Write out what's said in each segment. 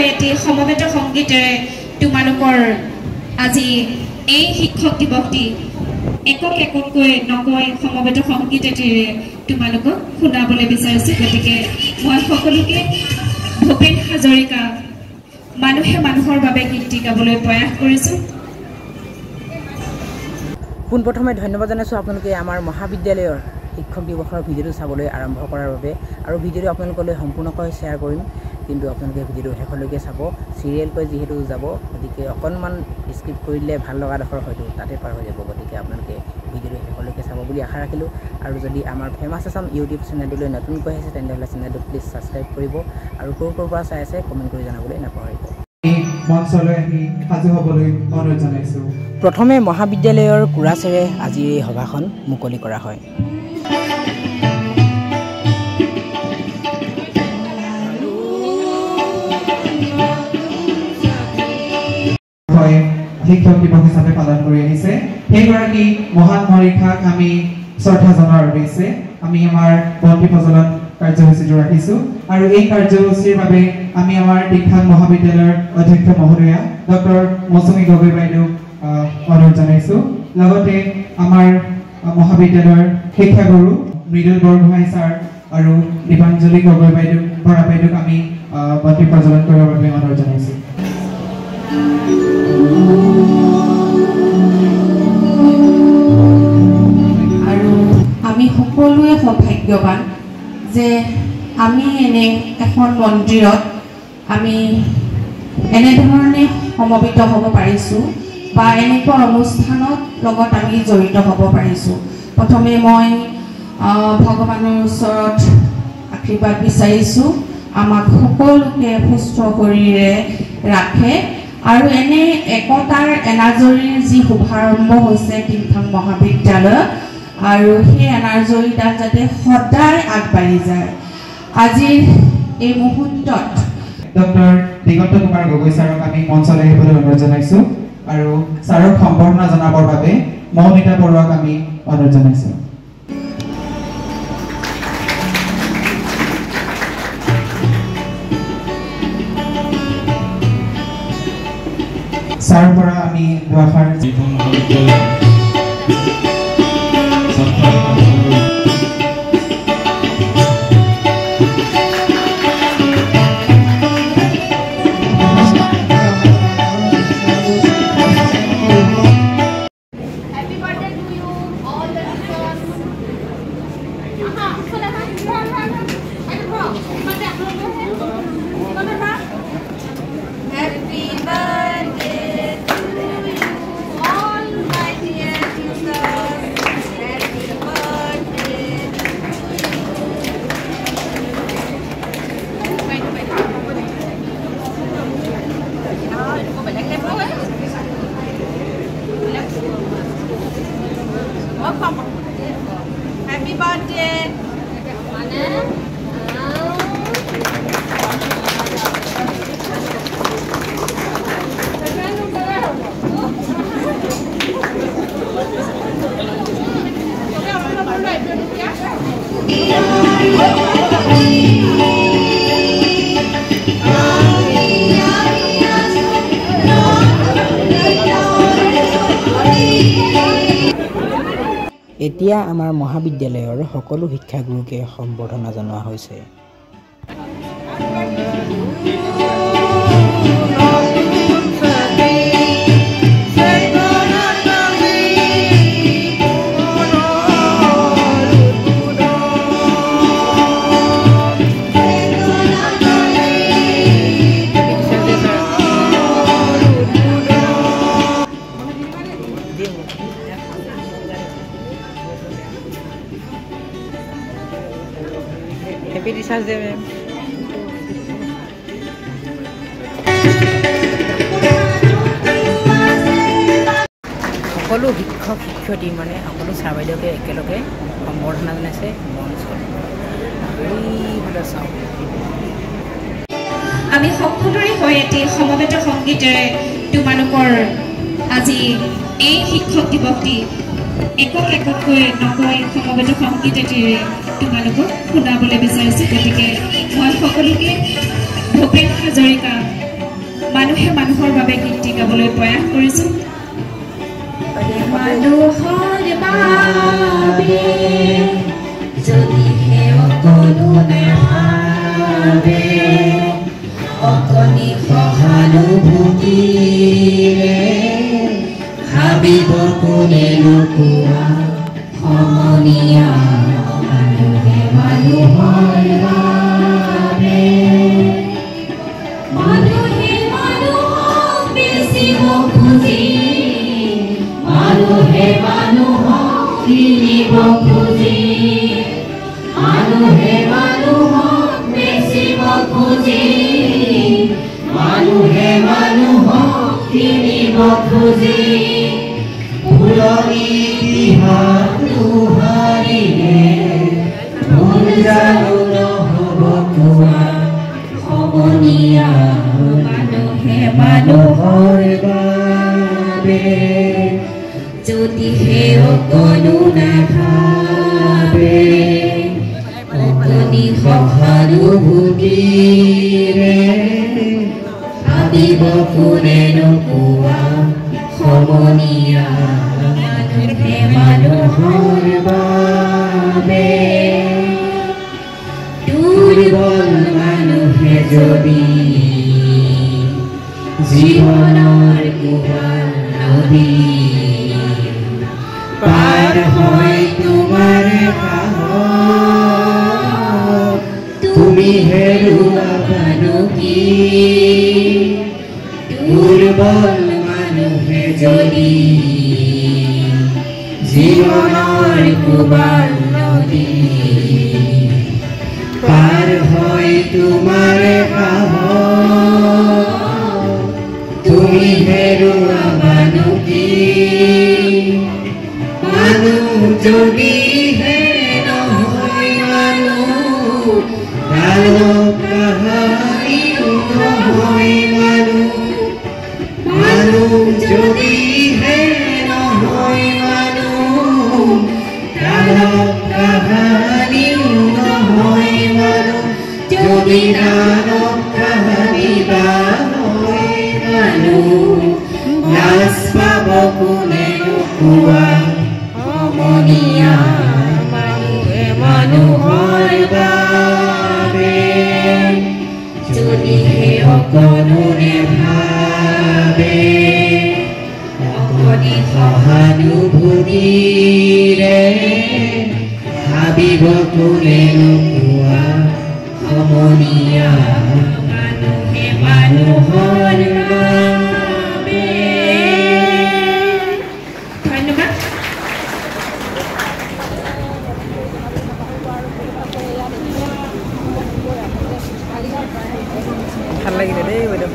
হৈ এটি সমবেত সংগীতেৰে তোমালোকৰ আজি এই শিক্ষক দিৱসটি একক এককৈ নকৈ সমবেত সংগীত এটিৰে তোমালোকক শুনাবলৈ বিচাৰিছোঁ। গতিকে মই সকলোকে ভূপেন হাজৰিকা মানুহে মানুহৰ বাবে গীতটি গাবলৈ প্ৰয়াস কৰিছোঁ। পোনপ্ৰথমে ধন্যবাদ জনাইছোঁ আপোনালোকে আমাৰ মহাবিদ্যালয়ৰ শিক্ষক দিৱসৰ ভিডিঅ'টো চাবলৈ আৰম্ভ কৰাৰ বাবে। আৰু ভিডিঅ'টো আপোনালোকলৈ সম্পূৰ্ণকৈ শ্বেয়াৰ কৰিম, কিন্তু আপোনালোকে ভিডিঅ'টো শেষলৈকে চাব। চিৰিয়েলকৈ যিহেতু যাব, গতিকে অকণমান স্কিপ কৰিলে ভাল লগাডোখৰ হয়তো তাতে পাৰ হৈ যাব। গতিকে আপোনালোকে ভিডিঅ'টো শেষলৈকে চাব বুলি আশা ৰাখিলোঁ। আৰু যদি আমাৰ ফেমাছ আছাম ইউটিউব চেনেলটোলৈ নতুনকৈ আহিছে তেনেহ'লে চেনেলটো প্লিজ ছাবস্ক্ৰাইব কৰিব, আৰু ক'ৰ পৰা চাই আছে কমেণ্ট কৰি জনাবলৈ নাপাহৰিব। প্ৰথমে মহাবিদ্যালয়ৰ কোৰাছেৰে আজিৰ এই সভাখন মুকলি কৰা হয়। শিক্ষক দিৱস হিচাপে পালন কৰি আহিছে। সেইগৰাকী মহান মৰীষাক আমি শ্ৰদ্ধা জনোৱাৰ উদ্দেশ্যে আমি আমাৰ বন্তি প্ৰজ্বলন কাৰ্যসূচীটো ৰাখিছোঁ। আৰু এই কাৰ্যসূচীৰ বাবে আমি আমাৰ দীক্ষান্ত মহাবিদ্যালয়ৰ অধ্যক্ষ মহোদয়া ডক্টৰ মৌচুমী গগৈ বাইদেউক অনুৰোধ জনাইছোঁ। লগতে আমাৰ মহাবিদ্যালয়ৰ শিক্ষাগুৰু মৃদুল বৰগোহাঁই ছাৰ আৰু দীপাঞ্জলি গগৈ বৰা বাইদেউক আমি বন্তি প্ৰজ্বলন কৰিবৰ বাবে অনুৰোধ জনাইছোঁ। আৰু আমি সকলোৱে সৌভাগ্যৱান যে আমি এনে এখন মন্দিৰত আমি এনেধৰণে সমবেত হ'ব পাৰিছোঁ বা এনেকুৱা অনুষ্ঠানত লগত আমি জড়িত হ'ব পাৰিছোঁ। প্ৰথমে মই ভগৱানৰ ওচৰত আশীৰ্বাদ বিচাৰিছোঁ আমাক সকলোকে সুস্থ শৰীৰে ৰাখে, আৰু এনে একতাৰ এনাজৰীৰ যি শুভাৰম্ভ হৈছে দীক্ষান্ত মহাবিদ্যালয়ত, আৰু সেই এনাজৰীডাল যাতে সদায় আগবাঢ়ি যায়। আজিৰ এই মুহূৰ্তত ডক্টৰ দিগন্ত কুমাৰ গগৈ ছাৰক আমি মঞ্চলৈ আহিবলৈ অনুৰোধ জনাইছোঁ, আৰু ছাৰক সম্বৰ্ধনা জনাবৰ বাবে মৌমিতা বৰুৱাক আমি অনুৰোধ জনাইছোঁ। ছাৰৰ পৰা আমি দুআষাৰ Happy birthday. এতিয়া আমাৰ মহাবিদ্যালয়ৰ সকলো শিক্ষাগুৰুকে সম্বৰ্ধনা জনোৱা হৈছে। Happy Teachers Day, ma'am. সকলো শিক্ষক শিক্ষয়িত্ৰী মানে সকলো ছাৰ বাইদেউকে একেলগে সম্বৰ্ধনা জনাইছে মঞ্চত। আমি সকলোৰে হৈ এটি সমবেত সংগীতেৰে তোমালোকৰ আজি এই শিক্ষক দিৱসটি একক এককৈ নকৈ সমবেত সংগীত এটিৰে তোমালোকক শুনাবলৈ বিচাৰিছোঁ। গতিকে মই সকলোকে ভূপেন হাজৰিকা মানুহে মানুহৰ বাবে গীতটি গাবলৈ প্ৰয়াস কৰিছোঁ মানুহৰ বাবে যদিহে অকণো নাভাবে অকণি সহানুভূতিৰে ভাবিব কোনেনো কোৱা সমনীয়া মানুহে মানুহৰ বাবে মানুহে মানুহক বেচিব খুজি মানুহে মানুহক কিনিব খুজি মানুহে মানুহক বেচিব খুজি মানুহে মানুহক কিনিব খুজি পুৰণি ইতিহাস দুহাৰিলে ভুল জানো নহ'ব কোৱা সমনীয়া মানুহে মানুহৰ বাবে যদিহে অকণো নাভাবে অকণি সহানুভূতিৰে ভাবিব কোনেনো কোৱা সমনীয়া মানুহে মানুহৰ বাবে দুৰ্বল মানুহে যদি জীৱনৰ কোবাল নদী পাৰ হয় তোমাৰ সাহস তুমি হেৰুৱাবানো কি দুৰ্বল মানুহে যদি জীৱনৰ কোবাল নদী পাৰ হয় তোমাৰ সাহস তুমি হেৰুৱাবানো কি মানুহ যদিহে নহয় মানুহ কালক কাহানিও নহয় মানুহ মানুহ যদিহে নহয় মানুহ কালক কাহানিও নহয় মানুহ যদি নানক কাহানি বা হয় মানুহ লাজ পাব কোনেনো কোৱা সমনীয়া মানুহে মানুহৰ বাবে যদিহে অকণো নেভাবে অকণি সহানুভূতিৰে ভাবিব কোনেনো কোৱা সমনীয়া মানুহে মানুহৰ বাবে ধন্যবাদ ভাল লাগিলে দেই বাইদেউ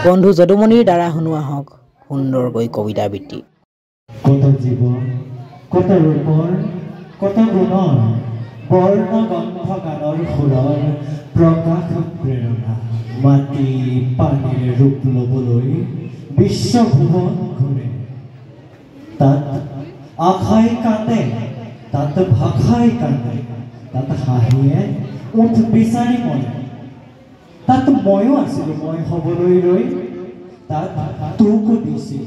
বন্ধু যদুমণিৰ দ্বাৰা শুনোৱা হওক সুন্দৰকৈ কবিতা আবৃত্তি কত জীৱন কত ৰূপৰ কত গুণৰ বৰ্ণ গন্ধ গানৰ সুৰৰ প্ৰকাশ প্ৰেৰণা মাটি পানীৰে ৰূপ ল'বলৈ বিশ্বভুৱন ঘূৰে তাত আশাই কান্দে তাত ভাষাই কান্দে তাত হাঁহিয়ে উঠ বিচাৰি মৰে তাত ময়ো আছিলোঁ মই হ'বলৈ ৰৈ তাত তোকো দিছিল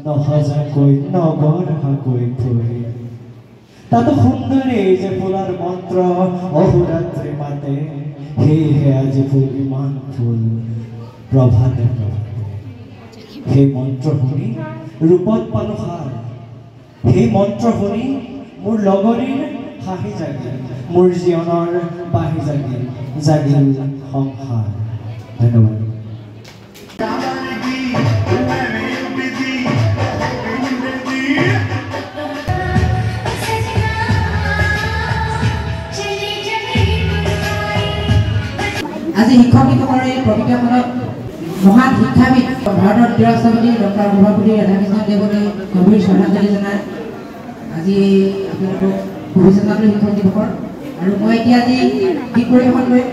নহজাকৈ নগঢ়াকৈ থৈ তাত সুন্দৰী যে ফুলাৰ মন্ত্ৰ অহোৰাত্ৰি মাতে সেয়েহে আজি ফুল ইমান ফুল প্ৰভাতে প্ৰভাতে সেই মন্ত্ৰ শুনি ৰূপত পালো সাৰ সেই মন্ত্ৰ শুনি মোৰ লগৰীৰ হাঁহি জাগিল, মোৰ জীৱনৰ বাঢ়ি জাগিল সংসাৰ। ধন্যবাদ। আজি শিক্ষক দিৱসৰ এই পবিত্ৰ দিনত মহান শিক্ষাবিদ ভাৰতৰ ৰাষ্ট্ৰপতি ডক্টৰ সৰ্বপল্লী ৰাধাকৃষ্ণ দেৱলৈ গভীৰ শ্ৰদ্ধাঞ্জলি জনাই আজি আপোনালোকক শুভেচ্ছা জনালোঁ শিক্ষক দিৱসৰ। আৰু মই এতিয়া আজি গীত পৰিৱেশন কৰিম।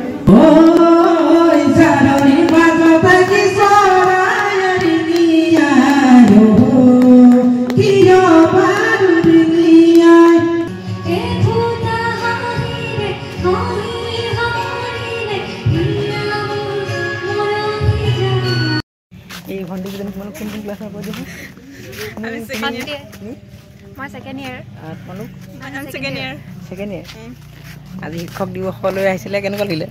এই ভণ্টিকেইজনী তোমালোক কোনটো ক্লাছৰ কৈ দিব? মই ছেকেণ্ড ইয়েৰ। তোমালোক ছেকেণ্ড ইয়েৰ। Second year. আজি শিক্ষক দিৱসলৈ আহিছিলে, কেনেকুৱা লাগিলে?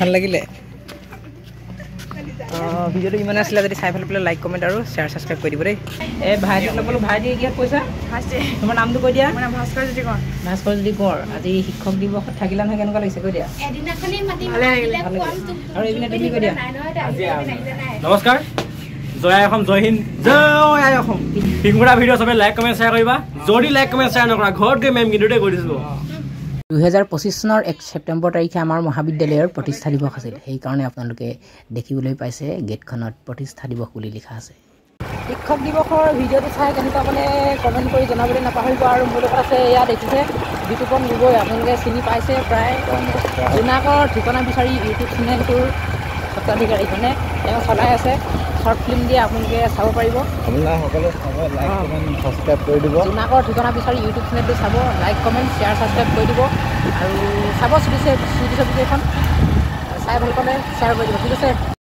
ভাল লাগিলে। ভিডিঅ'টো ইমানে আছিলে, যদি চাই পেলাই লাইক কমেণ্ট আৰু শ্বেয়াৰ ছাবস্ক্ৰাইব কৰি দিব দেই। এই ভাইটিক লগ পালোঁ, ভাইটি কিহত কৈছা? তোমাৰ নামটো কৈ দিয়া। ভাস্কৰজ্যোতি কোঁৱৰ। আজি শিক্ষক দিৱসত থাকিলা নহয়, কেনেকুৱা লাগিছে কৈ দিয়া। আৰু এইপিনে তুমি কৈ দিয়া। নমস্কাৰ, জয় অসম, জয় হিন্দ, জয় অসম। পিংগুৰা ভিডিঅ' চবে লাইক কমেণ্ট শ্বেয়াৰ কৰিবা। যদি লাইক কমেণ্ট শ্বেয়াৰ নকৰা ঘৰত গৈ মেম কিন্তু কৰি দিছোঁ। 2025 চনৰ 1 ছেপ্টেম্বৰ তাৰিখে আমাৰ মহাবিদ্যালয়ৰ প্ৰতিষ্ঠা দিৱস আছিল। সেইকাৰণে আপোনালোকে দেখিবলৈ পাইছে গেটখনত প্ৰতিষ্ঠা দিৱস বুলি লিখা আছে। শিক্ষক দিৱসৰ ভিডিঅ'টো চাই কেনেকুৱা মানে কমেণ্ট কৰি জনাবলৈ নাপাহৰিব। আৰু মোৰ লগত আছে, এয়া দেখিছে বিতুপন গগৈ, আপোনালোকে চিনি পাইছে প্ৰায়। জোনাকৰ ঠিকনা বিচাৰি ইউটিউব চেনেলটোৰ স্বত্বাধিকাৰীখনে তেওঁ চলাই আছে। শ্বৰ্ট ফিল্ম দিয়ে, আপোনালোকে চাব পাৰিব। জোনাকৰ ঠিকনা বিচাৰি ইউটিউব চেনেলটো চাব, লাইক কমেণ্ট শ্বেয়াৰ ছাবস্ক্ৰাইব কৰি দিব। আৰু চাব চুটি ছবিকেইখন চাই ভাল পালে শ্বেয়াৰ কৰি দিব। ঠিক আছে।